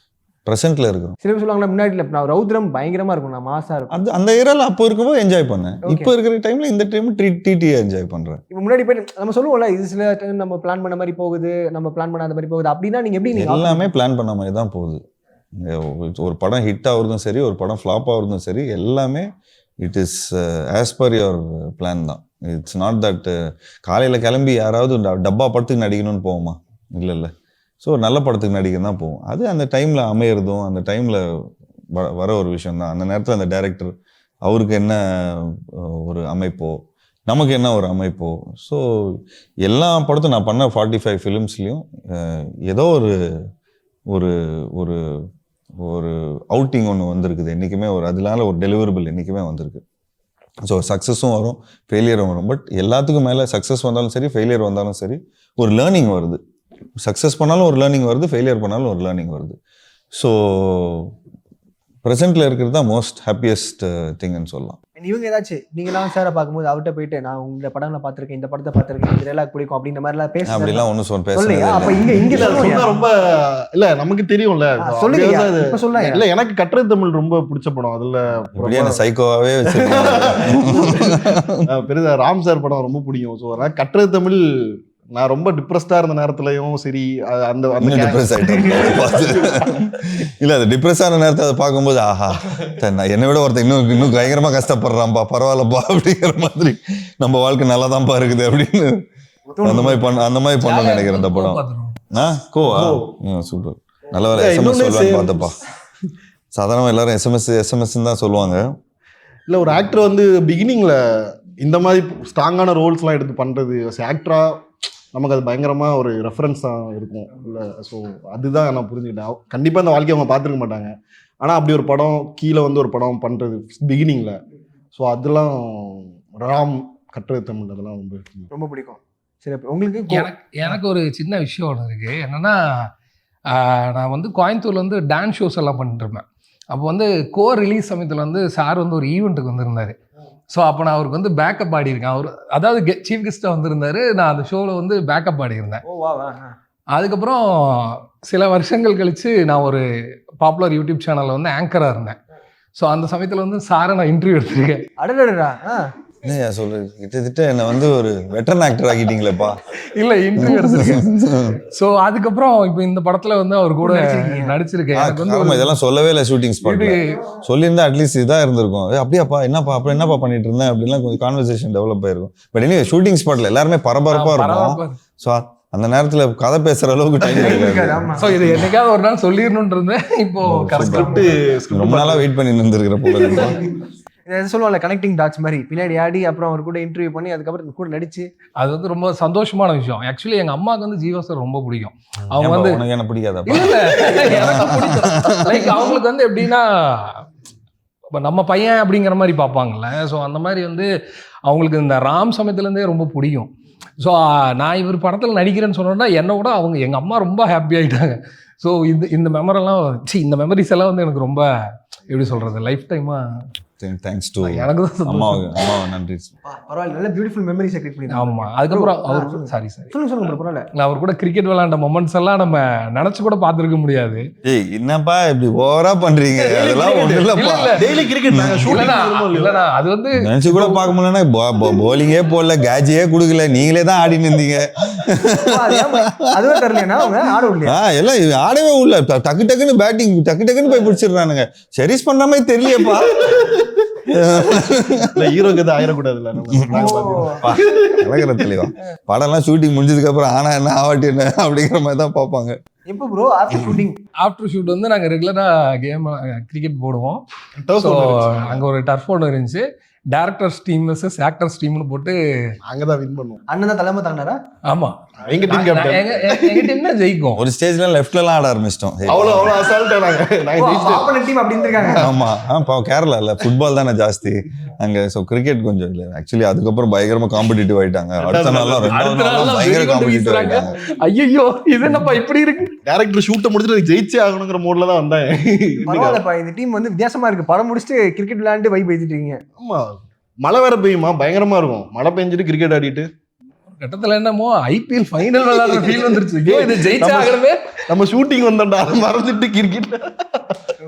ப்ரெசென்ட்ல இருக்கிறோம். சில பேர் சொல்லுவாங்களா முன்னாடி நான் ரௌத்ரம் பயங்கரமா இருக்கும், நான் மாசா இருக்கும். அந்த ஏரியால அப்போ இருக்கும்போது என்ஜாய் பண்ணேன். இப்போ இருக்கிற டைம்ல இந்த டைம் டிடியை என்ஜாய் பண்றேன். இப்போ முன்னாடி போய் நம்ம சொல்லுவோம்ல இது சில டைம் நம்ம பிளான் பண்ண மாதிரி போகுது, நம்ம பிளான் பண்ணாத மாதிரி போகுது. அப்படின்னா நீங்க எப்படி? எல்லாமே பிளான் பண்ண மாதிரி தான் போகுது. ஒரு படம் ஹிட் ஆகுறதும் சரி, ஒரு படம் ஃப்ளாப் ஆகுறதும் சரி, எல்லாமே it is as per your plan தான். இட்ஸ் நாட் தட் காலையில் கிளம்பி யாராவது டப்பா படத்துக்கு நடிக்கணும்னு போவோமா? இல்லை. ஸோ நல்ல படத்துக்கு நடிக்க தான் போவோம். அது அந்த டைமில் அமையிறதும் அந்த டைமில் வர ஒரு விஷயம் தான். அந்த நேரத்தில் அந்த டைரக்டர் அவருக்கு என்ன ஒரு அமைப்போ, நமக்கு என்ன ஒரு அமைப்போ. ஸோ எல்லா படத்தும் நான் பண்ண 45 ஃபிலிம்ஸ்லேயும் ஏதோ ஒரு ஒரு ஒரு அவுட்டிங் ஒன்று வந்திருக்குது என்றைக்குமே. அதனால ஒரு டெலிவரபிள் என்றைக்குமே வந்திருக்கு. ஸோ சக்ஸஸும் வரும், ஃபெயிலியரும் வரும். பட் எல்லாத்துக்கும் மேலே சக்ஸஸ் வந்தாலும் சரி, ஃபெயிலியர் வந்தாலும் சரி, ஒரு லேர்னிங் வருது. சக்ஸஸ் பண்ணாலும் ஒரு லேர்னிங் வருது, ஃபெயிலியர் பண்ணாலும் ஒரு லேர்னிங் வருது. ஸோ ப்ரெசென்ட்டில் இருக்கிறது தான் மோஸ்ட் ஹாப்பியஸ்ட் திங்னு சொல்லலாம். இவங்க ஏதாச்சும் நீங்களாம் சாரை பார்க்கும்போது அவர்கிட்ட போயிட்டு நான் இந்த படங்களை பார்த்துருக்கேன், இந்த படத்தை பார்த்துருக்கேன், இந்த டைலாக் பிடிக்கும் அப்படின்ற மாதிரிலாம் பேச அப்படிலாம் ஒன்றும் அப்போ இங்கே ரொம்ப இல்லை நமக்கு தெரியும்ல. சொல்லுங்க. இல்லை, எனக்கு கட்டுரை தமிழ் ரொம்ப பிடிச்ச படம். அதில் சைக்கோவாவே பெருசா ராம் சார் படம் ரொம்ப பிடிக்கும். ஸோ அதனால் கட்டுரை தமிழ் நான் ரொம்ப டிப்ரெஸ்டா இருந்த நேரத்துலயும் சரி அந்த இல்ல அது டிப்ரெஸ் ஆன நேரத்தை அதை பார்க்கும்போது ஆஹா என்னை விட ஒருத்தர் இன்னும் பயங்கரமா கஷ்டப்படுறான்பா, பரவாயில்லப்பா அப்படிங்கிற மாதிரி நம்ம வாழ்க்கை நல்லா தான்ப்பா இருக்குது அப்படின்னு அந்த மாதிரி பண்ண நினைக்கிறேன் இந்த படம். கோவா சூப்பர், நல்ல வேலை சொல்லுவான்னு பார்த்தப்பா. சாதாரணமாக எல்லாரும் எஸ்எம்எஸ்ன்னு தான் சொல்லுவாங்க. இல்லை ஒரு ஆக்டர் வந்து பிகினிங்கில் இந்த மாதிரி ஸ்ட்ராங்கான ரோல்ஸ்லாம் எடுத்து பண்ணுறது ஆக்டராக நமக்கு அது பயங்கரமாக ஒரு ரெஃபரன்ஸாக இருக்கும் இல்லை. ஸோ அதுதான் நான் புரிஞ்சுக்கிட்டேன். கண்டிப்பாக அந்த வாழ்க்கையை அவங்க பார்த்துருக்க மாட்டாங்க. ஆனால் அப்படி ஒரு படம் கீழே வந்து ஒரு படம் பண்ணுறது பிகினிங்கில், ஸோ அதெல்லாம் ராம் கட்டுரை தமிழ் அதெல்லாம் ரொம்ப பிடிக்கும். சரி, உங்களுக்கு எனக்கு ஒரு சின்ன விஷயம் ஒன்று இருக்குது. என்னென்னா, நான் வந்து கோயம்புத்தூரில் வந்து டான்ஸ் ஷோஸ் எல்லாம் பண்ணிட்டு இருப்பேன். அப்போ வந்து ரிலீஸ் சமயத்தில் வந்து சார் வந்து ஒரு ஈவெண்ட்டுக்கு வந்திருந்தார். ஸோ அப்போ நான் அவருக்கு வந்து பேக்கப் ஆடியிருக்கேன். அவர் அதாவது சீஃப் கெஸ்ட்டாக வந்திருந்தார். நான் அந்த ஷோவில் வந்து பேக்கப் ஆடியிருந்தேன். அதுக்கப்புறம் சில வருஷங்கள் கழித்து நான் ஒரு பாப்புலர் யூடியூப் சேனலில் வந்து ஆங்கராக இருந்தேன். ஸோ அந்த சமயத்தில் வந்து சாரை நான் இன்டர்வியூ எடுத்திருக்கேன். அடடா இல்லையா சொல்றது, கிட்டத்தட்ட என்னை வந்து ஒரு வெட்டரன் ஆக்டர் ஆக்கிட்டீங்களேப்பா. இல்லை, இன்டர்வியூ எடுத்திருக்கேன். ஸோ அதுக்கப்புறம் இப்போ இந்த படத்தில் வந்து அவர் கூட நடிச்சிருக்கேன். எனக்கு வந்து இதெல்லாம் சொல்லவே இல்லை ஷூட்டிங் ஸ்பாட். சொல்லியிருந்தா அட்லீஸ்ட் இதாக இருந்திருக்கும். அப்படியாப்பா என்னப்பா அப்புறம் என்னப்பா பண்ணிட்டு இருந்தேன் அப்படின்லாம் கொஞ்சம் கான்வர்சேஷன் டெவலப் ஆயிருக்கும். பட் இனி ஷூட்டிங் ஸ்பாட்ல எல்லாருமே பரபரப்பாக இருக்கும். ஸோ அந்த நேரத்தில் கதை பேசுற அளவுக்கு டைம் இருக்காது. ஸோ இது என்னைக்காவது ஒரு நாள் சொல்லிடணும்னு இருந்தேன். இப்போ ரொம்ப நாளாக வெயிட் பண்ணி இருந்திருக்கிற போல சொல்லுவாங்கல்ல கனெக்டிங் டாட்ஸ் மாதிரி பின்னாடி ஆடி அப்புறம் அவர் கூட இன்டர்வியூ பண்ணி அதுக்கப்புறம் கூட நடிச்சு அது வந்து ரொம்ப சந்தோஷமான விஷயம். ஆக்சுவலி எங்க அம்மாவுக்கு வந்து ஜீவா சார் ரொம்ப பிடிக்கும். அவங்க வந்து எனக்கு பிடிக்காதா? லைக் அவங்களுக்கு வந்து எப்படின்னா நம்ம பையன் அப்படிங்கிற மாதிரி பார்ப்பாங்கல்ல. ஸோ அந்த மாதிரி வந்து அவங்களுக்கு இந்த ராம் சமயத்துலேருந்தே ரொம்ப பிடிக்கும். ஸோ நான் இவர் படத்தில் நடிக்கிறேன்னு சொன்னோன்னா என்னை விட அவங்க எங்கள் அம்மா ரொம்ப ஹாப்பி ஆகிட்டாங்க. ஸோ இந்த இந்த மெமரிஸ் எல்லாம் வந்து எனக்கு ரொம்ப எப்படி சொல்கிறது லைஃப் டைமாக. தேங்க்ஸ் டு எனக்கு தான் அம்மாவை நன்றி. பரவாயில்ல, நல்ல பியூட்டிஃபுல் மெமரிஸ் கிரியேட் பண்ணி. ஆமாம், அதுக்கப்புறம் அவர் சொல்லுங்க பரவாயில்ல. நான் அவர் கூட கிரிக்கெட் விளையாண்ட மொமெண்ட்ஸ் எல்லாம் நம்ம நினைச்சு கூட பார்த்துருக்க முடியாது. ஏய் என்னப்பா இப்படி ஓவரா பண்றீங்க? அதெல்லாம் ஒண்ணு இல்லப்பா. டெய்லி கிரிக்கெட் இல்லைண்ணா, அது வந்து நினைச்சு கூட பார்க்க முடியலன்னா போலிங்கே போடல, கேட்சியே கொடுக்கல, நீங்களே தான் ஆடின்னு இருந்தீங்க. அதுவே தெரியலனா அவங்க ஆடவே எல்லாம் ஆடவே உள்ள டக்கு டக்குன்னு பேட்டிங் டக்கு டக்குன்னு போய் பிடிச்சிடுறானுங்க. சர்வீஸ் பண்ண மாதிரி தெரியலையப்பா. ஹீரோக்கு தான் ஆயிடக்கூடாதுல்ல. தெளிவா படம் எல்லாம் ஷூட்டிங் முடிஞ்சதுக்கு அப்புறம் ஆனா என்ன ஆவாட்டி என்ன அப்படிங்கிற மாதிரி தான் பார்ப்பாங்க. எப்போ ப்ரோ ஆஃப்டர் ஷூட் வந்து நாங்கள் ரெகுலராக கேம் கிரிக்கெட் போடுவோம். அங்கே ஒரு டர்ஃப் ஒன்று இருந்துச்சு. டேரக்டர்ஸ் டீம் வெர்சஸ் ஆக்டர்ஸ் டீம்னு போட்டு அங்கே தான் வின் பண்ணுவோம். அண்ணன் தான் தலைமை தாங்கினாரா? ஆமா, எங்க டீம் கேப்டன் எங்க டீம் தான் ஜெயிக்கும். ஒரு ஸ்டேஜ்ல லெஃப்ட்லலாம் ஆட ஆரம்பிச்சிட்டோம். அவ்வளோ அசால்ட்டா நாங்க டீம் அப்படி இருக்காங்க. ஆமா, கேரளால ஃபுட்பால் தானே ஜாஸ்தி அங்க. ஸோ கிரிக்கெட் கொஞ்சம் இல்லை ஆக்சுவலி. அதுக்கப்புறம் பயங்கரமா காம்படிட்டிவ் ஆயிட்டாங்க. அடுத்த நாள் பயங்கர காம்படிட்டிவ் ஆயிட்டாங்க. ஐயோ இது என்னப்பா இப்படி இருக்கு. டேரக்டர் ஷூட்டை முடிச்சுட்டு ஜெயிச்சே ஆகணுங்கிற மோட்ல தான் வந்தேன். பரவாயில்லப்பா, இந்த டீம் வந்து வித்தியாசமா இருக்கு. படம் முடிச்சுட்டு கிரிக்கெட் விளையாண்டு வைப் ஏத்திட்டு இருக்கீங்க. ஆமா, மழை வேற பெய்யுமா, பயங்கரமா இருக்கும். மழை பெஞ்சிட்டு கிரிக்கெட் ஆடிட்டு கட்டத்துல என்னமோ ஐபிஎல் ஃபைனல் விளையாடுற ஃபீல் வந்துருச்சு. இது ஜெயிச்சே ஆகவே நம்ம ஷூட்டிங் வந்தோம்டா, மறந்துட்டு கிரிக்கெட்.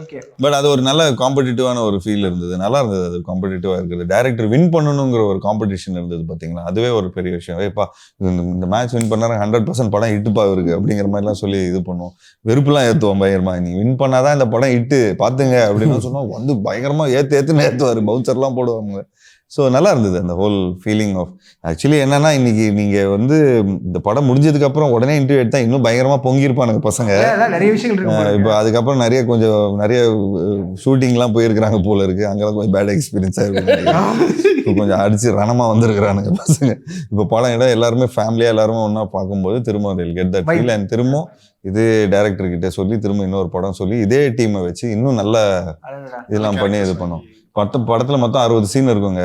ஓகே, பட் அது ஒரு நல்ல காம்படிட்டிவான ஒரு ஃபீல் இருந்தது. நல்லா இருந்தது அது காம்படிட்டிவா இருக்குது. டேரக்டர் வின் பண்ணணுங்கிற ஒரு காம்படிஷன் இருந்தது பாத்தீங்களா, அதுவே ஒரு பெரிய விஷயம். ஏப்பா இந்த மேட்ச் வின் பண்ணாரு 100% படம் இட்டுப்பா இருக்கு அப்படிங்கிற மாதிரிலாம் சொல்லி இது பண்ணுவோம். வெறுப்புலாம் ஏற்றுவோம் பயங்கரமா. நீ வின் பண்ணாதான் இந்த படம் இட்டு பாத்துங்க அப்படின்னு சொன்னா வந்து பயங்கரமா ஏத்துன்னு ஏற்றுவாரு. பவுச்சர்லாம் போடுவாங்க. ஸோ நல்லா இருந்தது அந்த ஹோல் ஃபீலிங் ஆஃப். ஆக்சுவலி என்னன்னா இன்னைக்கு நீங்க வந்து இந்த படம் முடிஞ்சதுக்கு அப்புறம் உடனே இன்டர்வியூ எடுத்தா இன்னும் பயங்கரமா பொங்கிருப்பானுங்க பசங்க. நிறைய விஷயங்கள் இருக்கு. இப்போ அதுக்கப்புறம் நிறைய ஷூட்டிங்லாம் போயிருக்கிறாங்க போல இருக்கு. அங்கெல்லாம் கொஞ்சம் பேட் எக்ஸ்பீரியன்ஸா இருக்கு. இப்போ கொஞ்சம் அடிச்சு ரணமா வந்திருக்கிறானுங்க பசங்க. இப்போ படம் இடம் எல்லாருமே ஃபேமிலியா எல்லாருமே ஒன்னா பார்க்கும்போது திரும்ப கெட் தட் ஃபீல். அண்ட் திரும்ப இது டைரக்டர் கிட்ட சொல்லி திரும்ப இன்னொரு படம் சொல்லி இதே டீமை வச்சு இன்னும் நல்ல இதெல்லாம் பண்ணி இது பண்ணோம். படத்துல மொத்தம் 60 சீன் இருக்குங்க.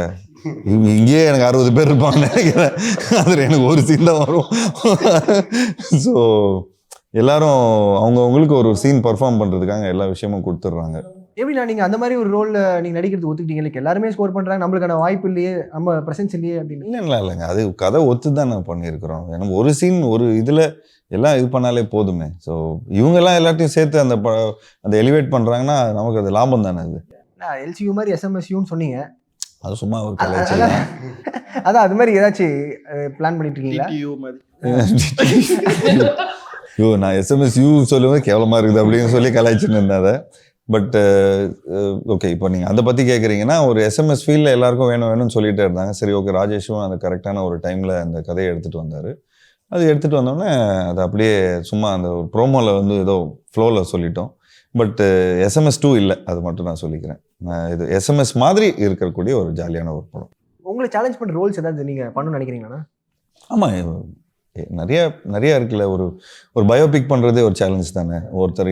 இங்கேயே எனக்கு 60 பேர் இருப்பாங்கன்னு நினைக்கிறேன். அதுல எனக்கு ஒரு சீன் தான் வரும். ஸோ எல்லாரும் அவங்களுக்கு ஒரு சீன் பர்ஃபார்ம் பண்றதுக்காக எல்லா விஷயமும் கொடுத்துட்றாங்க. எப்படின்னா நீங்க அந்த மாதிரி ஒரு ரோல்ல நீங்க நடிக்கிறது ஒத்துக்கிட்டீங்க. எல்லாருமே ஸ்கோர் பண்றாங்க, நம்மளுக்கான வாய்ப்பு இல்லையே, நம்ம பிரசன்ஸ் இல்லையே அப்படின்னு. இல்லைங்க, அது கதை ஒத்து தான் நான் பண்ணியிருக்கிறோம். நம்ம ஒரு சீன் ஒரு இதுல எல்லாம் இது பண்ணாலே போதுமே. ஸோ இவங்கெல்லாம் எல்லாத்தையும் சேர்த்து அந்த எலிவேட் பண்றாங்கன்னா நமக்கு அது லாபம் தானே. அது எல்சியூ மாதிரி எஸ்எம்எஸ்யூன்னு சொன்னீங்க, அது சும்மா ஒரு கலாச்சி. அதான் அது மாதிரி ஏதாச்சும் பிளான் பண்ணிட்டு இருக்கீங்களா? ஐயோ நான் எஸ்எம்எஸ்யூ சொல்லுவேன் கேவலமா இருக்குது அப்படின்னு சொல்லி கலாய்ச்சின்னு இருந்தேன் அதை. பட் ஓகே, இப்போ நீங்கள் அதை பற்றி கேட்குறீங்கன்னா ஒரு எஸ்எம்எஸ் ஃபீல்டில் எல்லாருக்கும் வேணும்னு சொல்லிகிட்டே இருந்தாங்க. சரி ஓகே, ராஜேஷும் அந்த கரெக்டான ஒரு டைமில் அந்த கதையை எடுத்துகிட்டு வந்தார். அது எடுத்துகிட்டு வந்தோடனே அது அப்படியே சும்மா அந்த ப்ரோமோவில் வந்து ஏதோ ஃப்ளோவில் சொல்லிட்டோம். பட் SMS 2 இல்லை, அது மட்டும் நான் சொல்லிக்கிறேன். இது SMS மாதிரி இருக்கக்கூடிய ஒரு ஜாலியான ஒரு படம். உங்களை சேலஞ்ச் பண்ணுற ரோல்ஸ் ஏதாவது நீங்கள் பண்ணணும்னு நினைக்கிறீங்களா? ஆமாம், நிறைய இருக்குல்ல. ஒரு பயோபிக் பண்ணுறதே ஒரு சேலஞ்ச் தானே.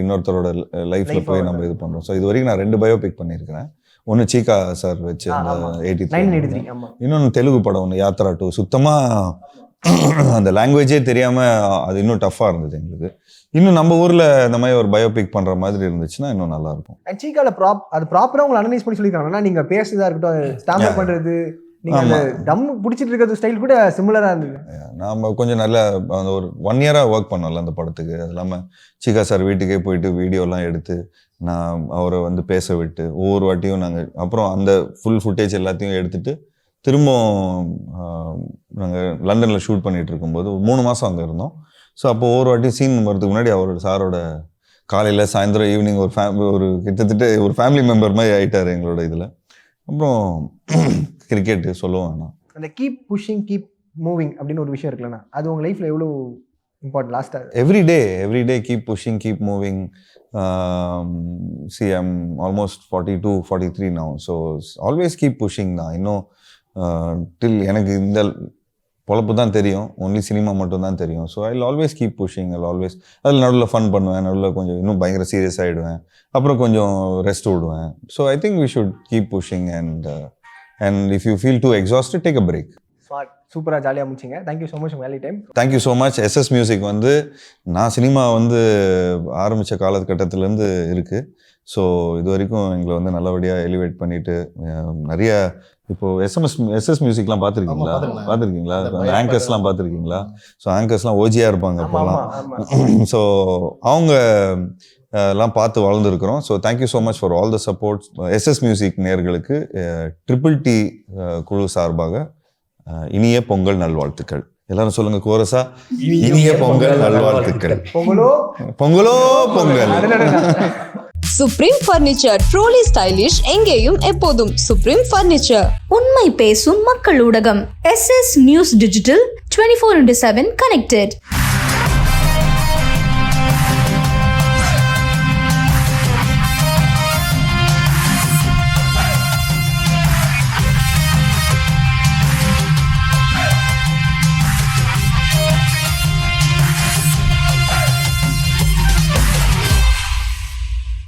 இன்னொருத்தரோட லைஃப்பில் போய் நம்ம இது பண்ணுறோம். ஸோ இது வரைக்கும் நான் 2 பயோபிக் பண்ணியிருக்கிறேன். ஒன்று சீகா சார் வச்சு அந்த 83, இன்னொன்று தெலுங்கு படம் ஒன்று யாத்ரா 2. சுத்தமாக அந்த லாங்குவேஜே தெரியாமல் அது இன்னும் டஃப்பாக இருந்தது எங்களுக்கு. இன்னும் நம்ம ஊரில் இந்த மாதிரி ஒரு பயோபிக் பண்ணுற மாதிரி இருந்துச்சுன்னா இன்னும் நல்லாயிருக்கும். அண்ட் சீக்காவில் அது ப்ராப்பராக உங்களை அனலைஸ் பண்ணி சொல்லியிருக்காங்கன்னா நீங்கள் பேசுறதா இருக்கட்டும், அது ஸ்டாம்பர் பண்ணுறது, நீங்கள் அந்த டம் பிடிச்சிட்டு இருக்கிறது ஸ்டைல் கூட சிமிலராக இருந்தது. நாம் கொஞ்சம் நல்ல அந்த ஒரு 1 இயராக ஒர்க் பண்ணோம்ல அந்த படத்துக்கு. அது இல்லாமல் சீகா சார் வீட்டுக்கே போயிட்டு வீடியோலாம் எடுத்து நான் அவரை வந்து பேச விட்டு ஒவ்வொரு வாட்டியும் நாங்கள் அப்புறம் அந்த ஃபுல் ஃபுட்டேஜ் எல்லாத்தையும் எடுத்துகிட்டு திரும்பவும் நாங்கள் லண்டனில் ஷூட் பண்ணிகிட்டு இருக்கும்போது 3 மாதம் அங்கே இருந்தோம். ஸோ அப்போ ஒவ்வொரு வாட்டியும் சீன் வரதுக்கு முன்னாடி அவரோட சாரோட காலையில் சாயந்தரம் ஈவினிங் ஒரு கிட்டத்தட்ட ஒரு ஃபேமிலி மெம்பர் மாதிரி ஆகிட்டார் எங்களோட இதில். அப்புறம் கிரிக்கெட்டு சொல்லுவோம். நான் அந்த கீப் புஷிங் கீப் மூவிங் அப்படின்னு ஒரு விஷயம் இருக்குல்லண்ணா, அது உங்கள் லைஃப்பில் எவ்வளோ இம்பார்ட்டன்ட் லாஸ்ட்டாக? Every day keep pushing keep moving. See, I'm almost 42, 43 now. So always keep pushing தான். இன்னும் டில் எனக்கு இந்த பொழப்பு தான் தெரியும், ஒன்லி சினிமா மட்டும் தான் தெரியும். So I always keep pushing. Always அதில் நடுவில் ஃபன் பண்ணுவேன், நடுவில் கொஞ்சம் இன்னும் பயங்கர சீரியஸ் ஆகிடுவேன், அப்புறம் கொஞ்சம் ரெஸ்ட் விடுவேன். So I think we should keep pushing and if you feel too exhausted take a break. சூப்பராக ஜாலியாக முடிச்சிங்க. தேங்க்யூ ஸோ மச் வேலி time. Thank you so much. SS music வந்து நான் சினிமா வந்து ஆரம்பித்த காலகட்டத்திலேருந்து இருக்குது. ஸோ இது வரைக்கும் எங்களை வந்து நல்லபடியாக எலிவேட் பண்ணிவிட்டு நிறைய இப்போது SS மியூசிக்லாம் பார்த்துருக்கீங்களா? ஆங்கர்ஸ்லாம் பார்த்துருக்கீங்களா? ஸோ ஆங்கர்ஸ்லாம் ஓஜியாக இருப்பாங்க அப்போலாம். ஸோ அவங்க எல்லாம் பார்த்து வளர்ந்துருக்குறோம். So thank you so much for all the supports. SS music நேயர்களுக்கு TTT குழு சார்பாக இனிய பொங்கல் நல்வாழ்த்துக்கள். எல்லாரும் சொல்லுங்க கோரஸா, இனிய பொங்கல் நல்வாழ்த்துக்கள். பொங்கலோ Pongal. Supreme furniture, truly stylish, எங்கேயும் எப்போதும் சுப்ரீம் ஃபர்னிச்சர். உண்மை பேசும் மக்கள் ஊடகம் SS நியூஸ் டிஜிட்டல் 24/7 கனெக்டட்.